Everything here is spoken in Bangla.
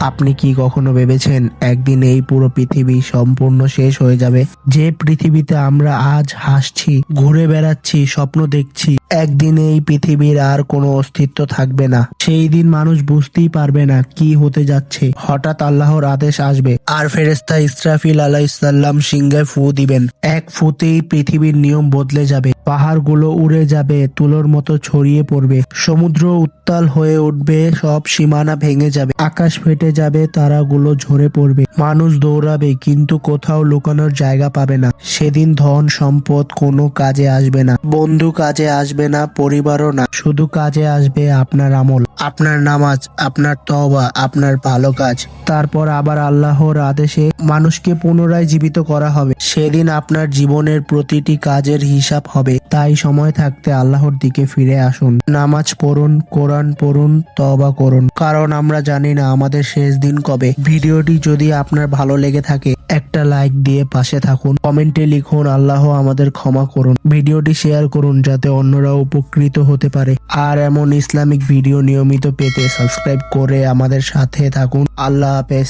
আপনি কি কখনো ভেবেছেন একদিন এই পুরো পৃথিবী সম্পূর্ণ শেষ হয়ে যাবে? যে পৃথিবীতে আমরা আজ হাসছি, ঘুরে বেড়াচ্ছি, স্বপ্ন দেখছি, একদিন এই পৃথিবীর আর কোনো অস্তিত্ব থাকবে না। সেই দিন মানুষ বুঝতেই পারবে না কি হতে যাচ্ছে। হঠাৎ আল্লাহর আদেশ আসবে আর ফেরেশতা ইসরাফিল আলাইহিসসালাম সিংহে ফু দিবেন। এক ফুতেই পৃথিবীর নিয়ম বদলে যাবে। পাহাড়গুলো উড়ে যাবে, তুলোর মতো ছড়িয়ে পড়বে। সমুদ্র উত্তাল হয়ে উঠবে, সব সীমানা ভেঙে যাবে। আকাশ ফেটে যাবে, তারাগুলো ঝরে পড়বে। মানুষ দৌড়াবে কিন্তু কোথাও লুকানোর জায়গা পাবে না। সেদিন ধন সম্পদ কোনো কাজে আসবে না, বন্ধু কাজে আসবে না, পরিবারও না। শুধু কাজে আসবে আপনার আমল, আপনার নামাজ, আপনার তওবা, আপনার ভালো কাজ। তারপর আবার আল্লাহর আদেশে মানুষকে পুনরায় জীবিত করা হবে। সেদিন আপনার জীবনের প্রতিটি কাজের হিসাব হবে। তাই সময় থাকতে আল্লাহর দিকে ফিরে আসুন। নামাজ পড়ুন, কোরআন পড়ুন, তওবা করুন। কারণ আমরা জানি না আমাদের শেষ দিন কবে। ভিডিওটি যদি আপনার ভালো লেগে থাকে একটা লাইক দিয়ে পাশে থাকুন। কমেন্টে লিখুন আল্লাহ আমাদের ক্ষমা করুন। ভিডিওটি শেয়ার করুন যাতে অন্যরা উপকৃত হতে পারে। আর এমন ইসলামিক ভিডিও নিয়মিত পেতে সাবস্ক্রাইব করে আমাদের সাথে থাকুন। আল্লাহ হাফেজ।